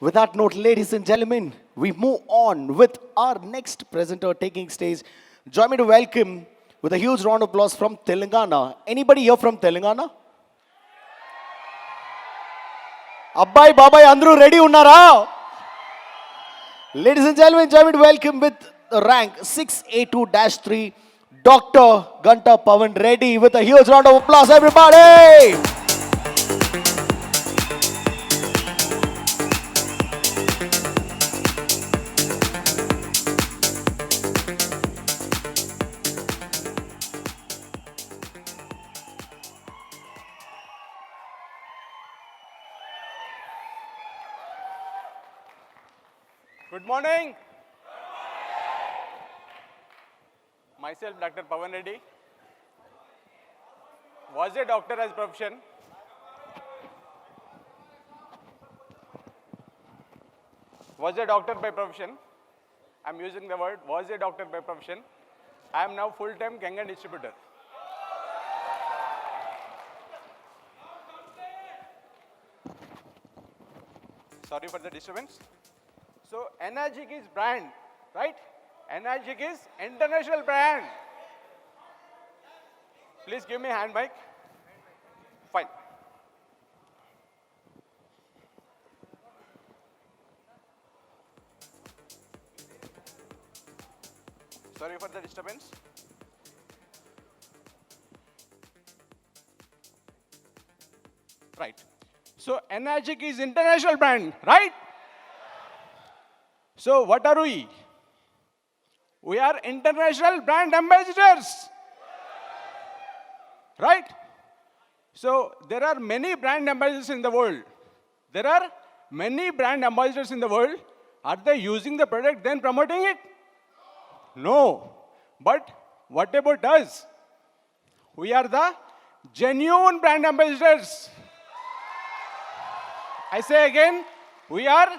With that note, ladies and gentlemen, we move on with our next presenter taking stage. Join me to welcome with a huge round of applause from Telangana. Anybody here from Telangana? Abbai, Babai, Andru, ready unnara? Ladies and gentlemen, join me to welcome with rank 6A2-3, Dr. Ganta Pavan Reddy with a huge round of applause, everybody! Good morning. Myself, Dr. Pavan Reddy, was a doctor as profession. Was a doctor by profession. I'm using the word was a doctor by profession. I am now full-time Kangen distributor. Sorry for the disturbance. So, Energic is brand, right? Energic is international brand. Please give me a hand mic. Fine. Sorry for the disturbance. Right. So, Energic is international brand, right? So what are we? We are international brand ambassadors. Right? So there are many brand ambassadors in the world. There are many brand ambassadors in the world. Are they using the product then promoting it? No. But what about us? We are the genuine brand ambassadors. I say again, we are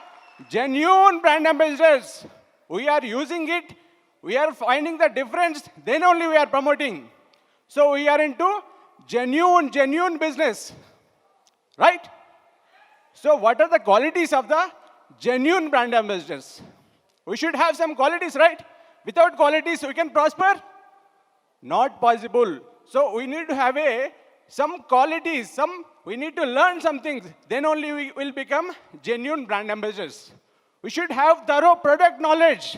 genuine brand ambassadors. We are using it. We are finding the difference. Then only we are promoting. So we are into genuine business. Right? So what are the qualities of the genuine brand ambassadors? We should have some qualities, right? Without qualities, we can prosper? Not possible. So we need to have some qualities, we need to learn some things. Then only we will become genuine brand ambassadors. We should have thorough product knowledge.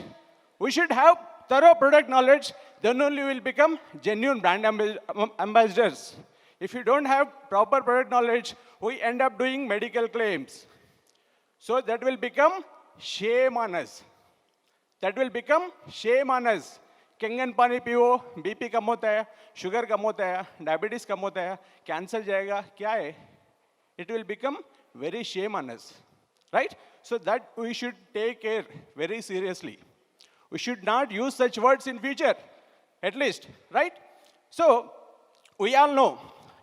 We should have thorough product knowledge. Then only we will become genuine brand ambassadors. If you don't have proper product knowledge, we end up doing medical claims. So that will become shame on us. That will become shame on us. Kangen पानी पियो, BP कम होता है, sugar कम होता है, diabetes कम होता है, cancer जाएगा, क्या है? It will become very shame on us, right? So that we should take care very seriously. We should not use such words in future, at least, right? So we all know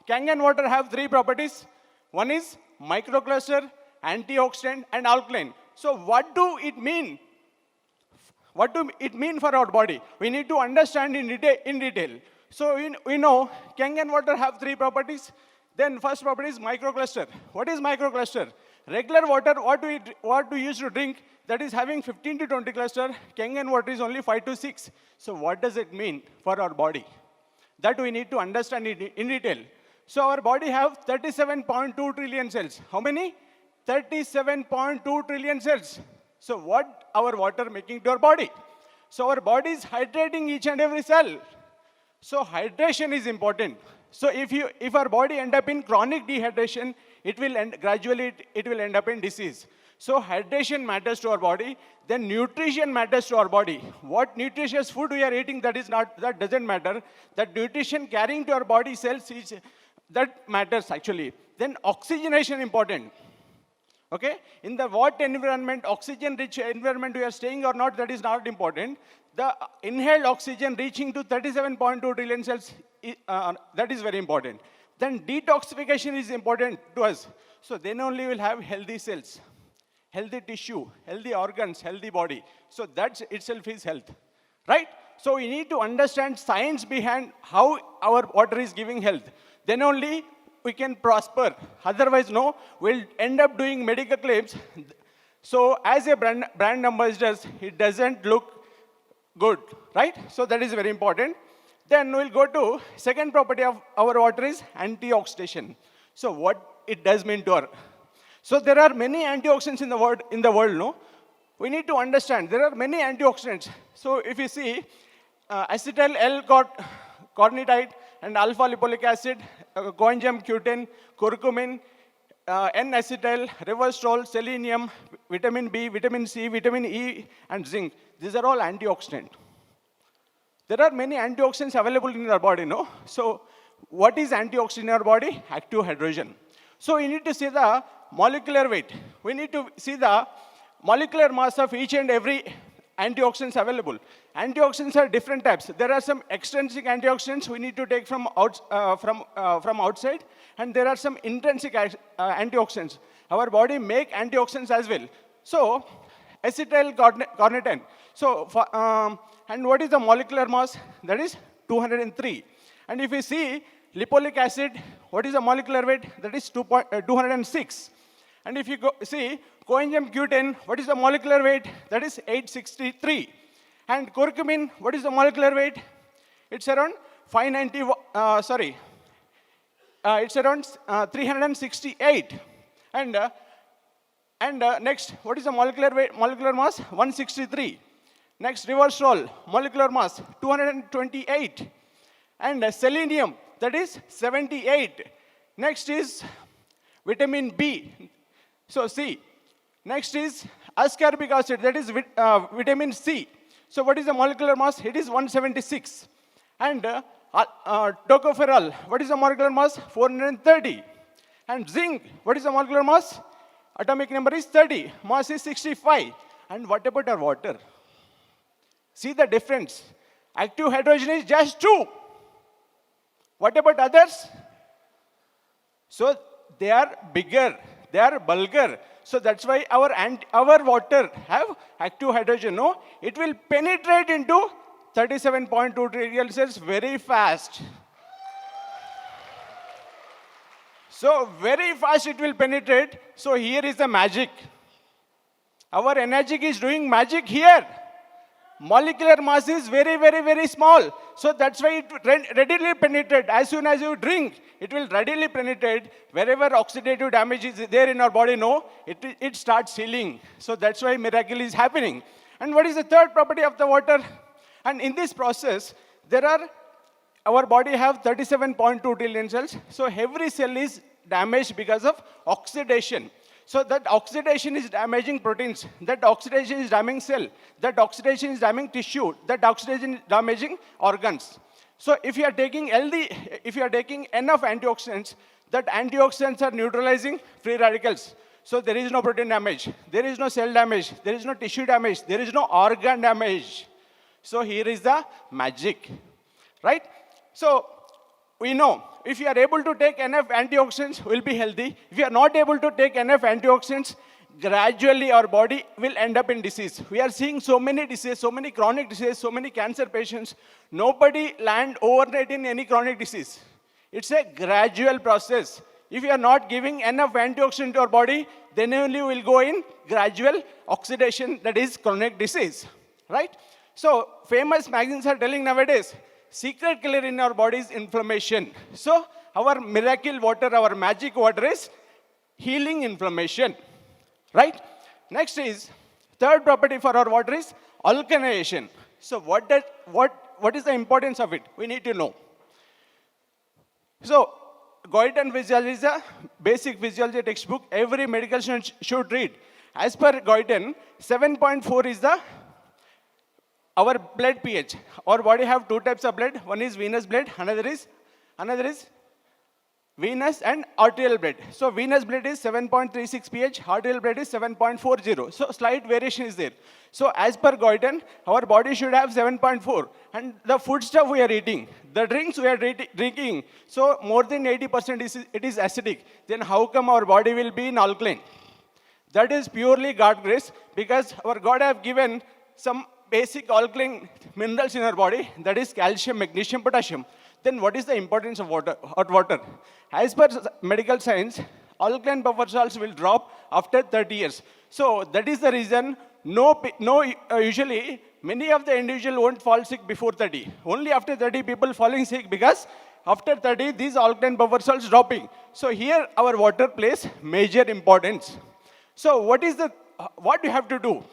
Kangen water have three properties. One is microcluster, antioxidant, and alkaline. So what do it mean? What do it mean for our body? We need to understand in detail. So we know Kangen water have three properties. Then first property is microcluster. What is microcluster? Regular water, what we used to drink, that is having 15 to 20 cluster. Kangen water is only 5 to 6. So what does it mean for our body? That we need to understand in detail. So our body have 37.2 trillion cells. How many? 37.2 trillion cells. So what our water making to our body? So our body is hydrating each and every cell. So hydration is important. So if our body end up in chronic dehydration, it will gradually end up in disease. So hydration matters to our body. Then nutrition matters to our body. What nutritious food we are eating, that doesn't matter. That nutrition carrying to our body cells that matters actually. Then oxygenation important. Okay? In the what environment, oxygen-rich environment we are staying or not, that is not important. The inhaled oxygen reaching to 37.2 trillion cells, that is very important. Then detoxification is important to us. So then only we'll have healthy cells, healthy tissue, healthy organs, healthy body. So that itself is health, right? So we need to understand science behind how our water is giving health. Then only we can prosper. Otherwise, no, we'll end up doing medical claims. So as a brand ambassador, it doesn't look good, right? So that is very important. Then we'll go to second property of our water is antioxidation. So what it does mean to our. So there are many antioxidants in the world, no? We need to understand there are many antioxidants. So if you see acetyl L-carnitine and alpha lipoic acid, coenzyme Q10, curcumin, N-acetyl, resveratrol, selenium, vitamin B, vitamin C, vitamin E, and zinc. These are all antioxidants. There are many antioxidants available in our body, no? So what is antioxidant in our body? Active hydrogen. So we need to see the molecular weight. We need to see the molecular mass of each and every antioxidants available. Antioxidants are different types. There are some extrinsic antioxidants we need to take from outside, and there are some intrinsic antioxidants. Our body make antioxidants as well. So acetyl carnitine. So and what is the molecular mass? That is 203. And if you see lipoic acid, what is the molecular weight? That is 206. And if you see coenzyme Q10, what is the molecular weight? That is 863. And curcumin, what is the molecular weight? It's around 590, it's around 368. And next, what is the molecular weight? Molecular mass? 163. Next, resveratrol, molecular mass 228. And selenium, that is 78. Next is vitamin B. So C. Next is ascorbic acid, that is vitamin C. So what is the molecular mass? It is 176. And tocopherol, what is the molecular mass? 430. And zinc, what is the molecular mass? Atomic number is 30. Mass is 65. And what about our water? See the difference. Active hydrogen is just 2. What about others? So they are bigger. They are bulkier. So that's why our water have active hydrogen. No, it will penetrate into 37.2 degree Celsius very fast. So very fast it will penetrate. So here is the magic. Our energy is doing magic here. Molecular mass is very, very, very small. So that's why it readily penetrates. As soon as you drink, it will readily penetrate. Wherever oxidative damage is there in our body, no, it starts healing. So that's why miracle is happening. And what is the third property of the water? And in this process, our body have 37.2 trillion cells. So every cell is damaged because of oxidation. So that oxidation is damaging proteins, that oxidation is damaging cell, that oxidation is damaging tissue, that oxidation is damaging organs. So if you are taking enough antioxidants, that antioxidants are neutralizing free radicals. So there is no protein damage, there is no cell damage, there is no tissue damage, there is no organ damage. So here is the magic, right? So we know if you are able to take enough antioxidants, we'll be healthy. If you are not able to take enough antioxidants, gradually our body will end up in disease. We are seeing so many diseases, so many chronic diseases, so many cancer patients. Nobody land overnight in any chronic disease. It's a gradual process. If you are not giving enough antioxidant to our body, then only will go in gradual oxidation, that is chronic disease, right? So famous magazines are telling nowadays, secret killer in our body is inflammation. So our miracle water, our magic water is healing inflammation, right? Next is, third property for our water is alkalinization. So what is the importance of it? We need to know. So Goiton Physiology is a basic physiology textbook every medical student should read. As per Goiton, 7.4 is our blood pH. Our body have two types of blood. One is venous blood, another is venous and arterial blood. So venous blood is 7.36 pH, arterial blood is 7.40. So slight variation is there. So as per Goiton, our body should have 7.4. And the food stuff we are eating, the drinks we are drinking, so more than 80% it is acidic. Then how come our body will be in alkaline? That is purely God grace, because our God have given some basic alkaline minerals in our body, that is calcium, magnesium, potassium. Then what is the importance of water, hot water? As per medical science, alkaline power salts will drop after 30 years. So that is the reason usually many of the individual won't fall sick before 30. Only after 30 people falling sick because after 30 these alkaline power salts dropping. So here our water plays major importance. So what do you have to do?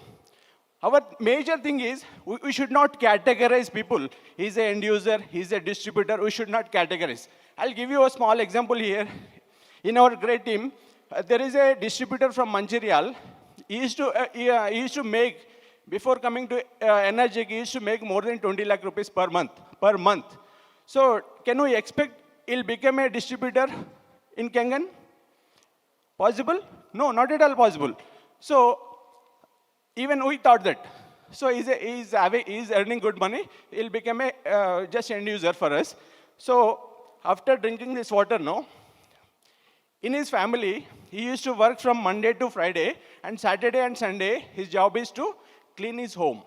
Our major thing is we should not categorize people. He's an end user, he's a distributor. We should not categorize. I'll give you a small example here. In our great team, there is a distributor from Mancherial. He used to make, before coming to Energic, he used to make more than 20 lakh rupees per month. So can we expect he'll become a distributor in Kangan? Possible? No, not at all possible. So even we thought that. So he's earning good money. He'll become a just end user for us. So after drinking this water, no, in his family, he used to work from Monday to Friday, and Saturday and Sunday, his job is to clean his home.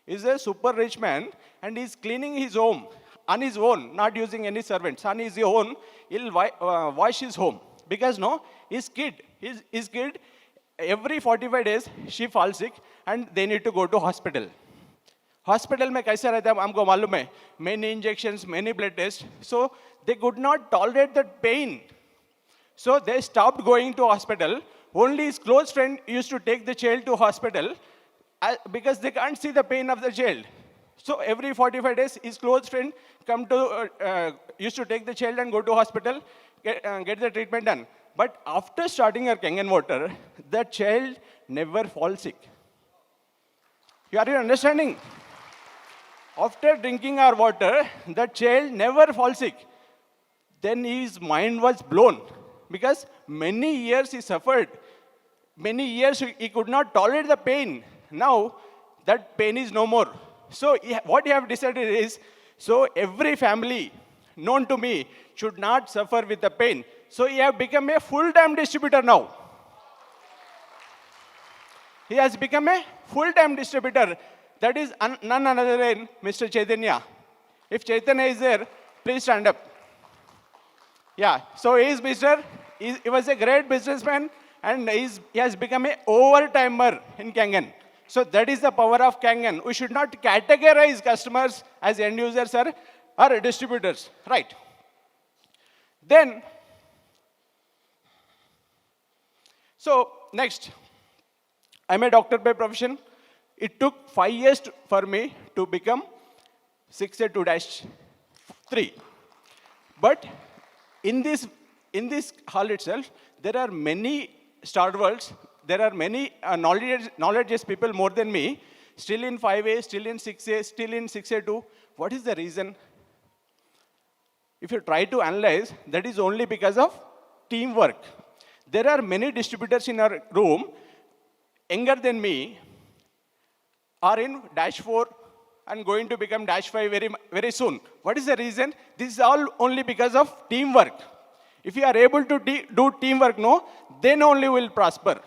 He's a super rich man, and he's cleaning his home on his own, not using any servants. On his own, he'll wash his home. Because no, his kid, every 45 days, she falls sick, and they need to go to hospital. Hospital में कैसा रहता है हमको मालूम है, many injections, many blood tests. So they could not tolerate that pain. So they stopped going to hospital. Only his close friend used to take the child to hospital because they can't see the pain of the child. So every 45 days, his close friend used to take the child and go to hospital, get the treatment done. But after starting our Kangen water, that child never falls sick. Are you understanding? After drinking our water, that child never falls sick. Then his mind was blown because many years he suffered. Many years he could not tolerate the pain. Now that pain is no more. So what he have decided is, so every family known to me should not suffer with the pain. So he have become a full-time distributor now. He has become a full-time distributor. That is none other than Mr. Chaitanya. If Chaitanya is there, please stand up. Yeah, so he was a great businessman, and he has become an overtimer in Kangen. So that is the power of Kangen. We should not categorize customers as end users or distributors, right? Then, so next, I'm a doctor by profession. It took 5 years for me to become 682-3. But in this hall itself, there are many stalwarts. There are many knowledgeous people more than me, still in 5A, still in 6A, still in 6A2. What is the reason? If you try to analyze, that is only because of teamwork. There are many distributors in our room, younger than me, are in -4 and going to become -5 very, very soon. What is the reason? This is all only because of teamwork. If you are able to do teamwork, no, then only will prosper.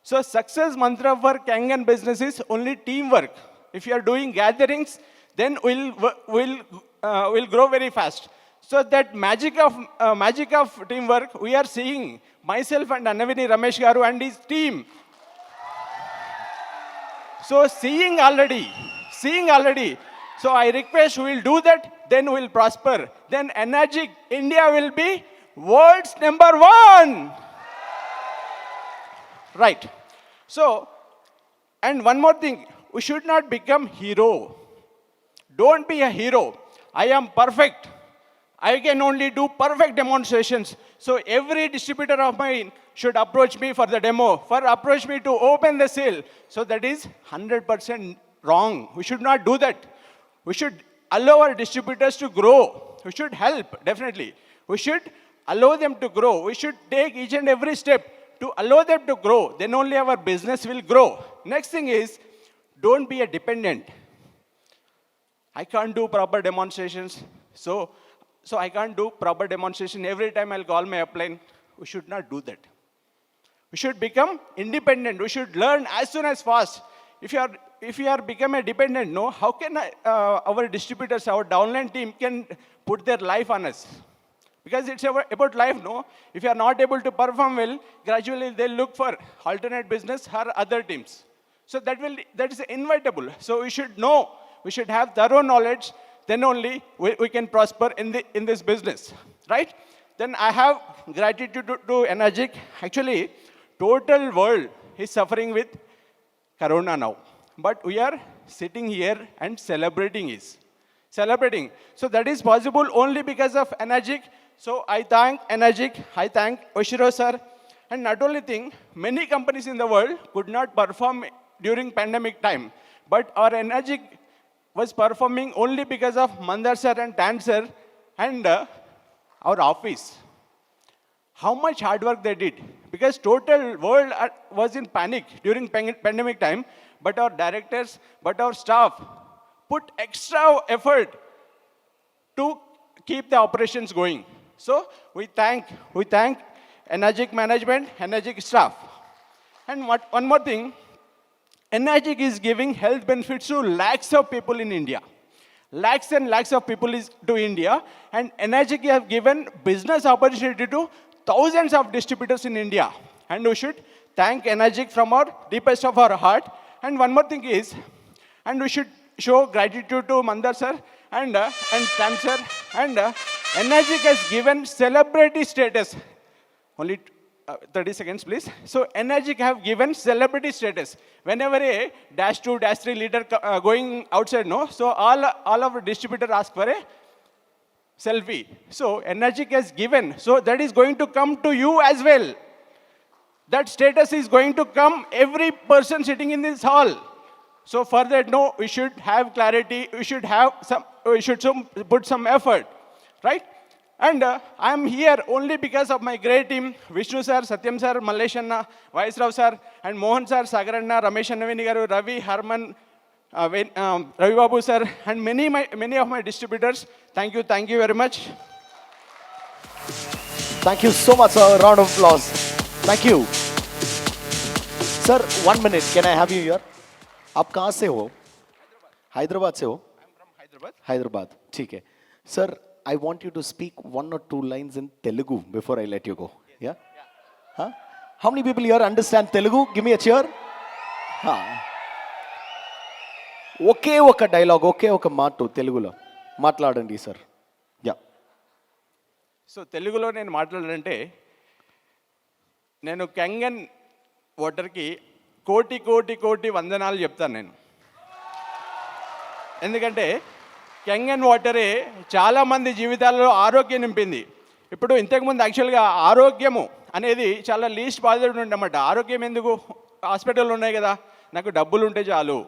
So success mantra for Kangen business is only teamwork. If you are doing gatherings, then we'll grow very fast. So that magic of teamwork we are seeing. Myself and Annavini Ramesh Garu and his team. So seeing already. So I request we will do that, then we will prosper. Then Energic India will be world's #1. Right. So, and one more thing, we should not become hero. Don't be a hero. I am perfect. I can only do perfect demonstrations. So every distributor of mine should approach me for the demo, approach me to open the sale. So that is 100% wrong. We should not do that. We should allow our distributors to grow. We should help, definitely. We should allow them to grow. We should take each and every step to allow them to grow. Then only our business will grow. Next thing is, don't be a dependent. I can't do proper demonstrations. So I can't do proper demonstration. Every time I'll call my upline. We should not do that. We should become independent. We should learn as soon as fast. If you are become a dependent, no, how can our distributors, our downline team can put their life on us? because it's about life, no? If you are not able to perform well, gradually they'll look for alternate business or other teams. So that is inevitable. So we should know, we should have thorough knowledge, then only we can prosper in this business, right? Then I have gratitude to Energic. Actually, total world is suffering with Corona now. But we are sitting here and celebrating. So that is possible only because of Energic. So I thank Energic, I thank Oshiro sir. And not only thing, many companies in the world could not perform during pandemic time. But our Energic was performing only because of Mandar sir and Tan sir and our office. How much hard work they did. Because total world was in panic during pandemic time. But our directors, but our staff put extra effort to keep the operations going. So we thank Energic management, Energic staff. And one more thing, Energic is giving health benefits to lakhs of people in India. Lakhs and lakhs of people to India. And Energic have given business opportunity to thousands of distributors in India. And we should thank Energic from our deepest of our heart. And one more thing is, and we should show gratitude to Mandar sir and Tan sir. And Energic has given celebrity status. Only 30 seconds, please. So Energic have given celebrity status. Whenever a -2, -3 leader going outside, no, so all of the distributor ask for a selfie. So Energic has given. So that is going to come to you as well. That status is going to come every person sitting in this hall. So for that, no, we should have clarity. We should put some effort, right? And I am here only because of my great team, Vishnu sir, Satyam sir, Mallesh Anna, Vaisrav sir, and Mohan sir, Sagar Anna, Ramesh Annavini garu, Ravi, Harman, Ravi Babu sir, and many of my distributors. Thank you very much. Thank you so much, sir. Round of applause. Thank you. Sir, 1 minute. Can I have you here? आप कहाँ से हो? हैदराबाद से हो? I'm from Hyderabad. Hyderabad. ठीक है. Sir, I want you to speak 1 or 2 lines in Telugu before I let you go. Yeah? Huh? How many people here understand Telugu? Give me a cheer. ఒకే ఒక dialogue, ఒకే ఒక మాట తెలుగులో మాట్లాడండి sir. Yeah. So తెలుగులో నేను మాట్లాడాలంటే, నేను Kangen వాటర్కి కోటి కోటి కోటి వందనాలు చెప్తాను నేను. ఎందుకంటే కంగన్ వాటరే చాలామంది జీవితాల్లో ఆరోగ్యం నింపింది. ఇప్పుడు ఇంతకుముందు యాక్చువల్గా ఆరోగ్యము అనేది చాలా లీస్ట్ బాధ్యత ఉండమాట. ఆరోగ్యం ఎందుకు? హాస్పిటల్ ఉన్నాయి కదా, నాకు డబ్బులు ఉంటే చాలు,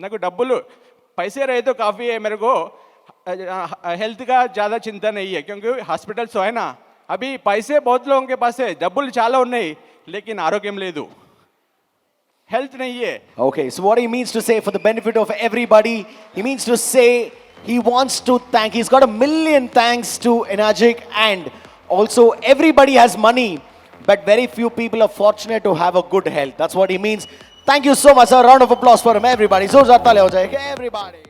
నాకు డబ్బులు पैसे रहे तो काफ़ी है, मेरे को हेल्थ का ज़्यादा चिंता नहीं है, क्योंकि हॉस्पिटल तो है ना. अभी पैसे बहुत लोगों के पास है, डబ్బులు చాలా ఉన్నాయి, लेकिन ఆరోగ్యం లేదు, health नहीं है. Okay, so what he means to say, for the benefit of everybody, he means to say he wants to thank, he's got 1,000,000 thanks to Energic, and also everybody has money, but very few people are fortunate to have a good health. That's what he means. Thank you so much, sir. Round of applause for him, everybody. Zor taale ho jaye, everybody.